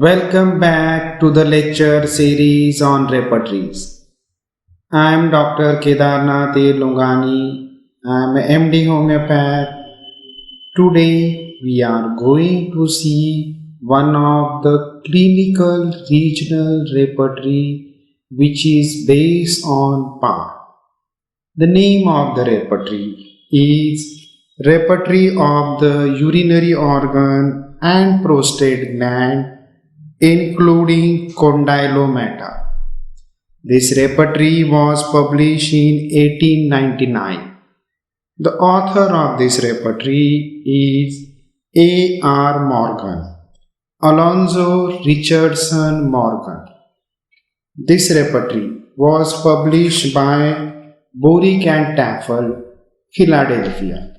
Welcome back to the lecture series on repertories. I am Dr. Kedarnath Longani. I am a MD homeopath. Today we are going to see one of the clinical regional repertory which is based on part. The name of the repertory is Repertory of the Urinary Organ and Prostate Gland, including CONDYLOMATA. This repertory was published in 1899. The author of this repertory is A.R. Morgan, Alonzo Richardson Morgan. This repertory was published by Borick and Tafel, Philadelphia.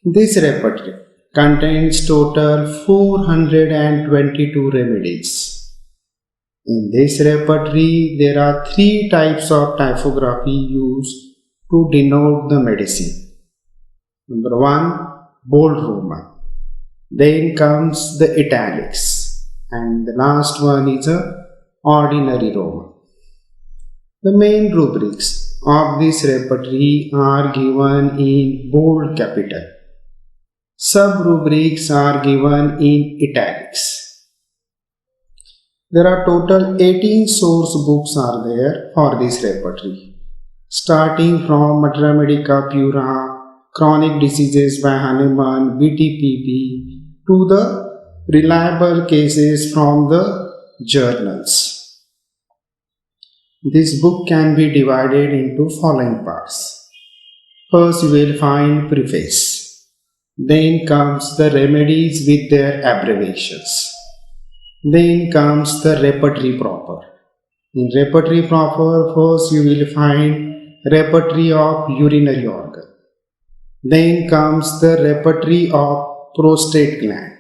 This repertory contains total 422 remedies. In this repertory, there are three types of typography used to denote the medicine. Number one, bold Roman. Then comes the italics. And the last one is a ordinary Roman. The main rubrics of this repertory are given in bold capital. Sub-rubrics are given in italics. There are total 18 source books are there for this repertory, starting from Materia Medica Pura, Chronic Diseases by Hahnemann, BTPP, to the reliable cases from the journals. This book can be divided into following parts. First you will find preface. Then comes the remedies with their abbreviations. Then comes the repertory proper. In repertory proper, first you will find repertory of urinary organ. Then comes the repertory of prostate gland.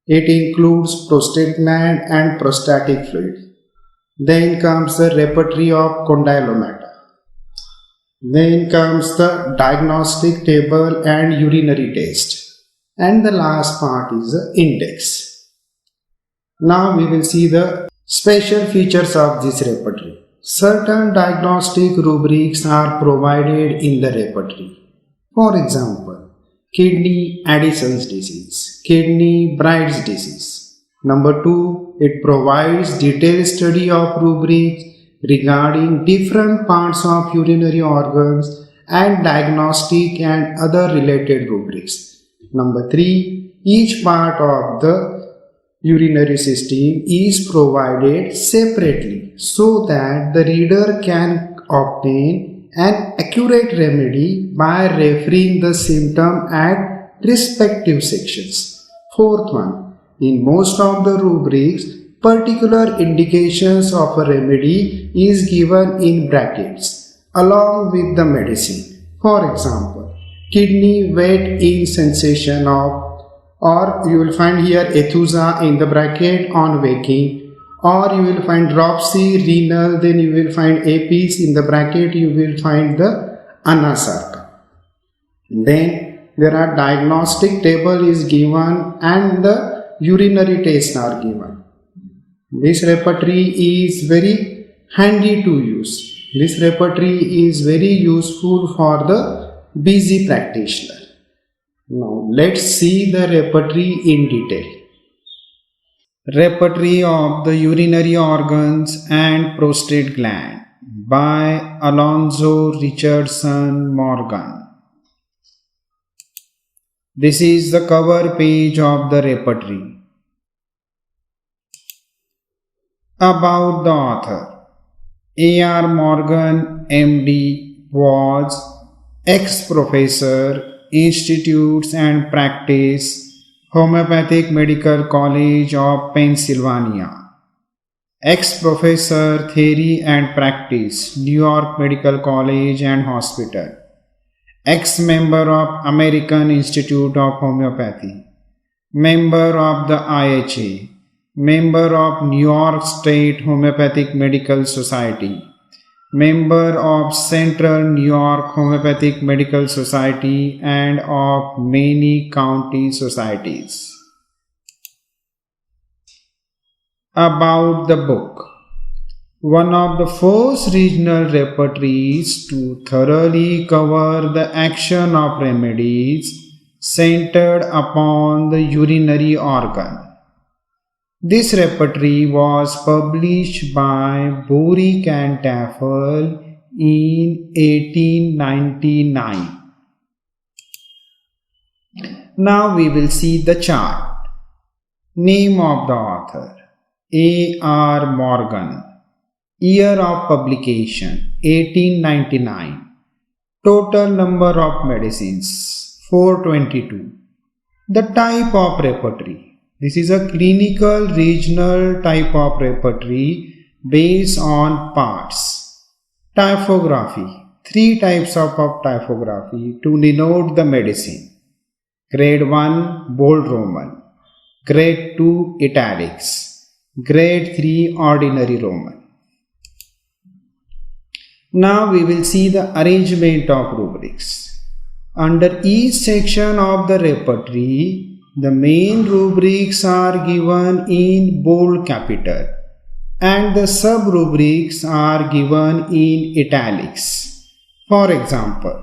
It includes prostate gland and prostatic fluid. Then comes the repertory of condylomata. Then comes the diagnostic table and urinary test. And the last part is the index. Now we will see the special features of this repertory. Certain diagnostic rubrics are provided in the repertory. For example, kidney Addison's disease, kidney Bright's disease. Number 2, it provides detailed study of rubrics regarding different parts of urinary organs and diagnostic and other related rubrics. Number 3, each part of the urinary system is provided separately so that the reader can obtain an accurate remedy by referring the symptom at respective sections. Fourth one, in most of the rubrics, particular indications of a remedy is given in brackets along with the medicine. For example, kidney wet in sensation of, or you will find here ethusa in the bracket on waking, or you will find dropsy renal, then you will find apis in the bracket, you will find the anasarca. Then there are diagnostic table is given and the urinary tests are given. This repertory is very handy to use. This repertory is very useful for the busy practitioner. Now let's see the repertory in detail. Repertory of the Urinary Organs and Prostate Gland by Alonzo Richardson Morgan. This is the cover page of the repertory. About the author. A.R. Morgan, M.D. was ex-professor, Institutes and Practice, Homeopathic Medical College of Pennsylvania. Ex-Professor, Theory and Practice, New York Medical College and Hospital. Ex-member of American Institute of Homeopathy. Member of the IHA. Member of New York State Homeopathic Medical Society. Member of Central New York Homeopathic Medical Society and of many county societies. About the book. One of the first regional repertories to thoroughly cover the action of remedies centered upon the urinary organ. This repertory was published by Boric and Tafel in 1899. Now we will see the chart. Name of the author: A. R. Morgan. Year of publication: 1899. Total number of medicines: 422. The type of repertory: this is a clinical regional type of repertory based on parts. Typography: three types of typography to denote the medicine. Grade 1 bold Roman, Grade 2 italics, Grade 3 ordinary Roman. Now we will see the arrangement of rubrics. Under each section of the repertory, the main rubrics are given in bold capital and the sub-rubrics are given in italics. For example,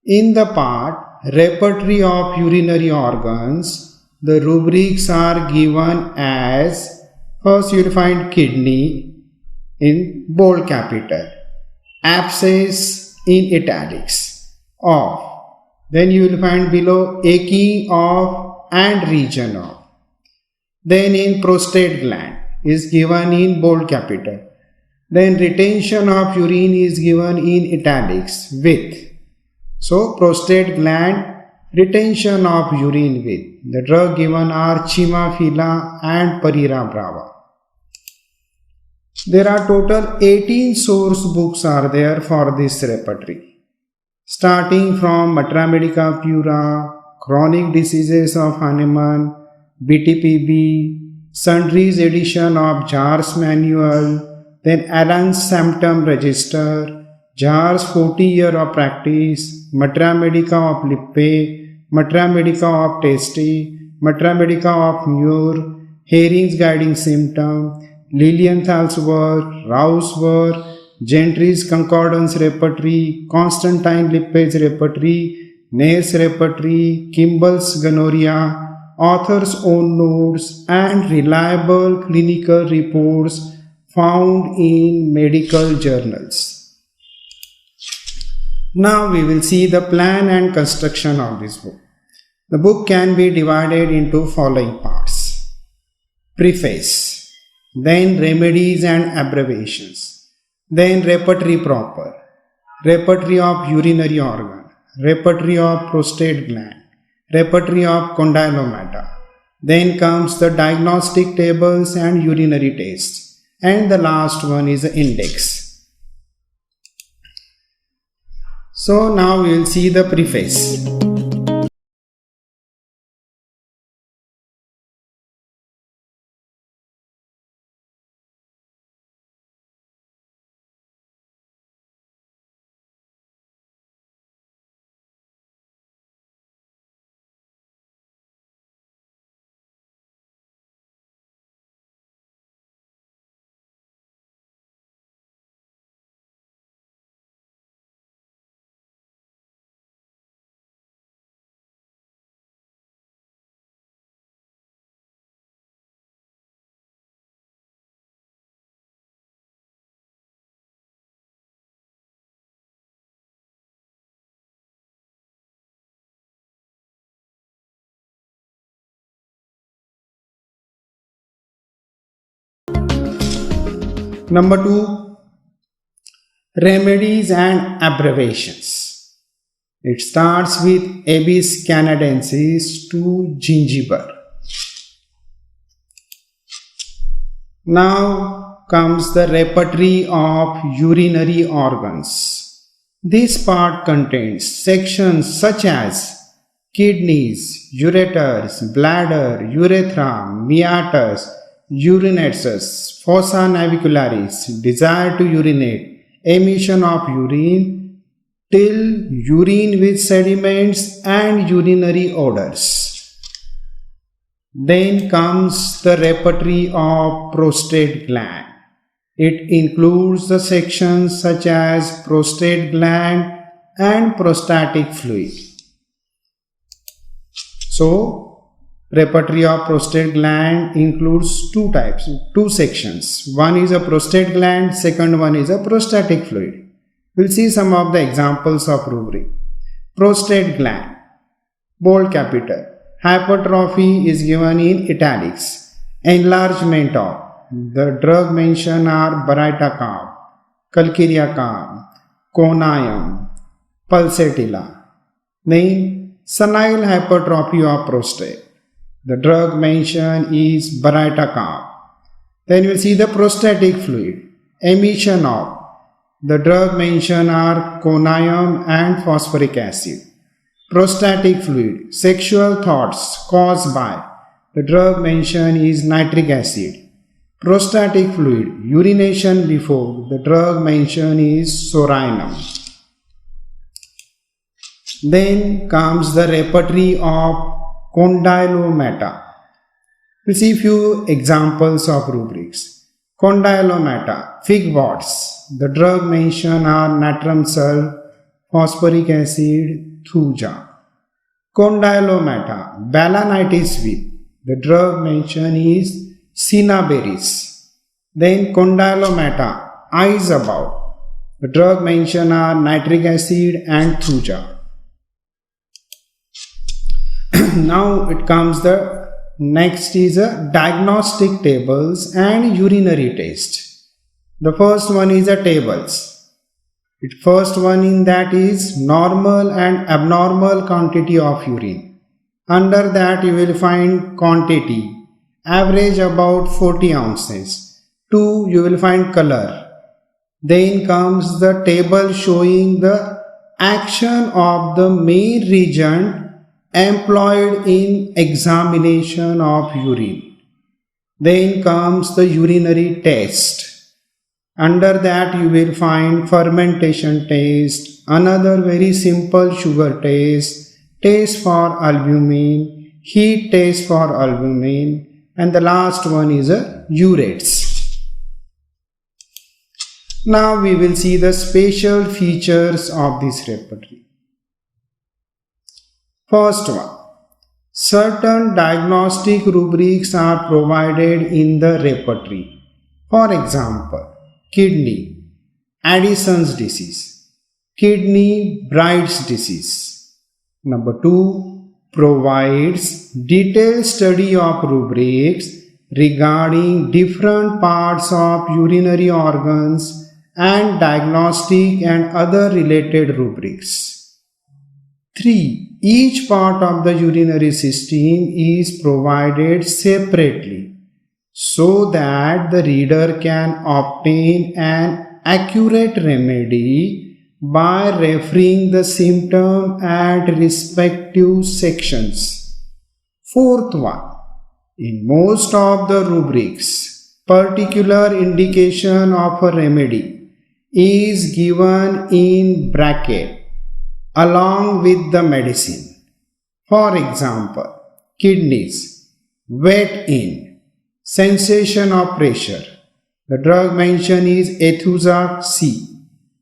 in the part Repertory of urinary organs, the rubrics are given as: first you will find kidney in bold capital, abscess in italics, of. Then you will find below aching of and region of. Then in prostate gland is given in bold capital. Then retention of urine is given in italics with. So prostate gland, retention of urine with. The drug given are Chimafila and Parira brava. There are total 18 source books are there for this repertory. Starting from Matra Medica Pura, Chronic Diseases of Hahnemann, BTPB, Sundry's edition of Jar's Manual, then Allen's Symptom Register, Jar's 40-year of practice, Matra Medica of Lippe, Matra Medica of Tasty, Matra Medica of Muir, Herring's Guiding Symptom, Lilienthal's work, Rau's work, Gentry's Concordance Repertory, Constantine Lippe's Repertory, Nair's Repertory, Kimball's Gonorrhea, author's own notes, and reliable clinical reports found in medical journals. Now we will see the plan and construction of this book. The book can be divided into following parts: preface, then remedies and abbreviations, then repertory proper, repertory of urinary organ, repertory of prostate gland, repertory of condylomata. Then comes the diagnostic tables and urinary tests, and the last one is the index. So now we will see the preface. Number 2, remedies and abbreviations. It starts with Abies canadensis to gingiber. Now comes the repertory of urinary organs. This part contains sections such as kidneys, ureters, bladder, urethra, meatus, urinatus, fossa navicularis, desire to urinate, emission of urine, till urine with sediments and urinary odors. Then comes the repertory of prostate gland. It includes the sections such as prostate gland and prostatic fluid. So, repertory of prostate gland includes two sections. One is a prostate gland, second one is a prostatic fluid. We'll see some of the examples of rubric. Prostate gland, bold capital. Hypertrophy is given in italics. Enlargement of. The drug mentioned are Barytacam, Calciriacam, Conium, Pulsatilla. Then senile hypertrophy of prostate. The drug mentioned is Barytacam. Then we'll see the prostatic fluid. Emission of. The drug mentioned are Conium and phosphoric acid. Prostatic fluid. Sexual thoughts caused by. The drug mentioned is nitric acid. Prostatic fluid. Urination before. The drug mentioned is sorinum. Then comes the repertory of CONDYLOMATA. We'll see few examples of rubrics. CONDYLOMATA, fig warts. The drug mentioned are natrum sulf, phosphoric acid, thuja. CONDYLOMATA, balanitis with. The drug mentioned is cinnaberis. Then CONDYLOMATA, eyes above. The drug mentioned are nitric acid and thuja. Now it comes the next is a diagnostic tables and urinary test. The first one is a tables. First one in that is normal and abnormal quantity of urine. Under that you will find quantity, average about 40 ounces. 2 you will find color. Then comes the table showing the action of the main region employed in examination of urine. Then comes the urinary test. Under that you will find fermentation test, another very simple sugar test, test for albumin, heat test for albumin, and the last one is a urates. Now we will see the special features of this repertory. First one, certain diagnostic rubrics are provided in the repertory. For example, kidney, Addison's disease, kidney Bright's disease. Number 2, provides detailed study of rubrics regarding different parts of urinary organs and diagnostic and other related rubrics. 3. Each part of the urinary system is provided separately so that the reader can obtain an accurate remedy by referring the symptom at respective sections. Fourth one, in most of the rubrics, particular indication of a remedy is given in bracket along with the medicine. For example, kidneys, wet in, sensation of pressure. The drug mentioned is Ethusa C.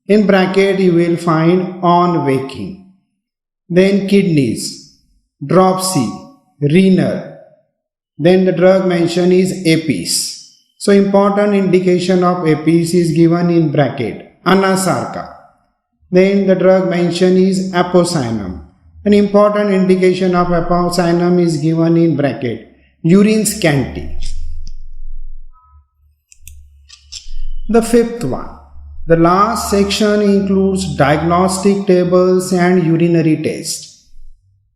In bracket you will find on waking. Then kidneys, drop C, renal. Then the drug mentioned is Apis. So important indication of Apis is given in bracket, Anasarca. Then the drug mentioned is apocynon. An important indication of apocynon is given in bracket, urine scanty. The fifth one, the last section includes diagnostic tables and urinary tests.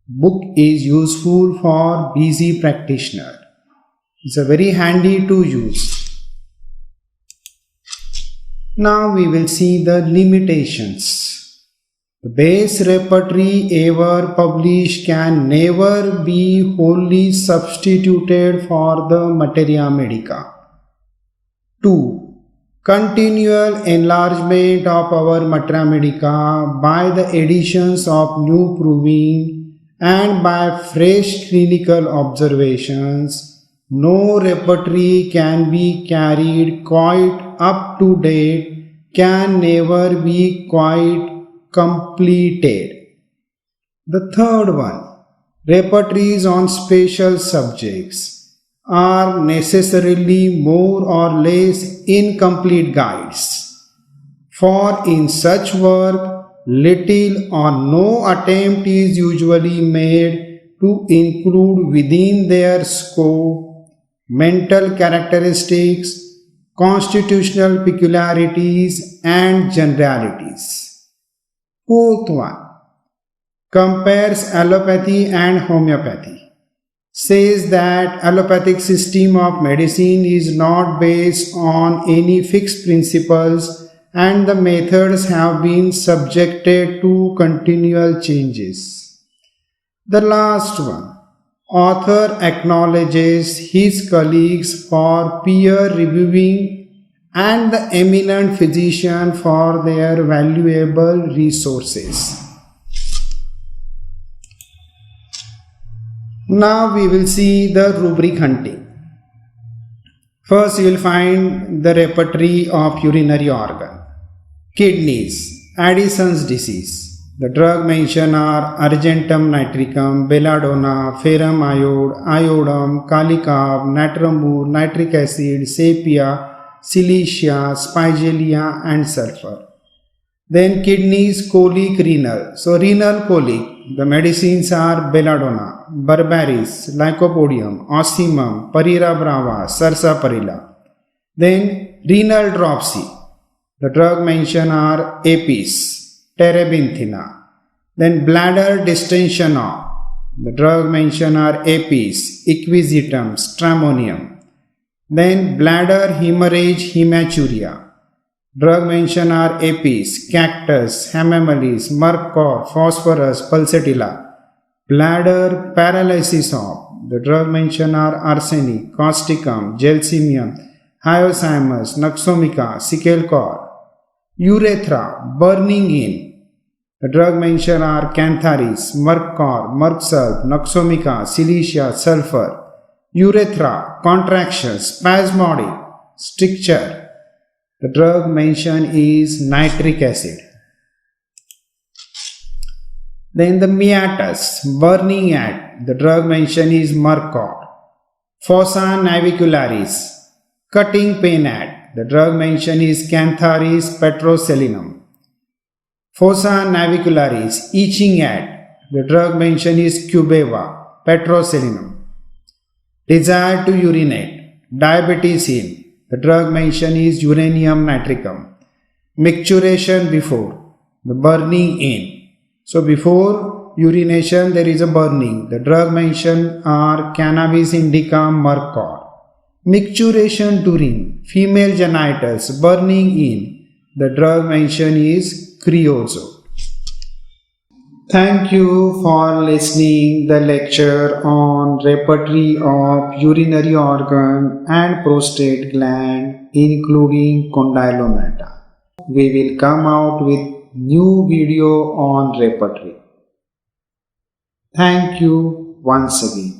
Book is useful for busy practitioner. It's a very handy to use. Now we will see the limitations. The base repertory ever published can never be wholly substituted for the materia medica. 2. Continual enlargement of our materia medica by the additions of new proving and by fresh clinical observations, no repertory can be carried quite up to date, can never be quite completed. The third one, repertories on special subjects are necessarily more or less incomplete guides. For in such work, little or no attempt is usually made to include within their scope mental characteristics, constitutional peculiarities, and generalities. Fourth one, compares allopathy and homeopathy. Says that allopathic system of medicine is not based on any fixed principles and the methods have been subjected to continual changes. The last one, author acknowledges his colleagues for peer reviewing and the eminent physician for their valuable resources. Now we will see the rubric hunting. First you will find the repertory of urinary organ. Kidneys, Addison's disease. The drug mentioned are argentum nitricum, belladonna, ferrum iode, iodum, calicab, natramur, nitric acid, sepia, silicia, spigelia and sulfur. Then kidneys, colic, renal. So renal colic, the medicines are belladonna, berberis, lycopodium, osmium, parira brava, sarsaparilla. Then renal dropsy. The drug mentioned are apis, terebinthina. Then bladder distension. The drug mentioned are apis, equisetum, stramonium. Then bladder hemorrhage, hematuria. Drug mentioned are apis, cactus, hamamelis, mercor, phosphorus, pulsatilla. Bladder paralysis. The drug mentioned are arsenic, causticum, gelsemium, hyoscyamus, naxomica, sicalcor. Urethra, burning in. The drug mentioned are cantharis, mercor, mercsulf, naxomica, silicia, sulfur. Urethra, contraction, spasmodic, stricture. The drug mentioned is nitric acid. Then the meatus, burning at. The drug mentioned is mercor. Fossa navicularis, cutting pain at. The drug mentioned is Cantharis petroselinum. Fossa navicularis, itching at. The drug mentioned is Cubeva, petroselinum. Desire to urinate, diabetes in. The drug mentioned is uranium nitricum. Micturition before, the burning in. So before urination there is a burning. The drug mentioned are cannabis indica, mercor. Micturition during, female genitals, burning in. The drug mentioned is creozo. Thank you for listening the lecture on repertory of urinary organ and prostate gland including condylomata. We will come out with new video on repertory. Thank you once again.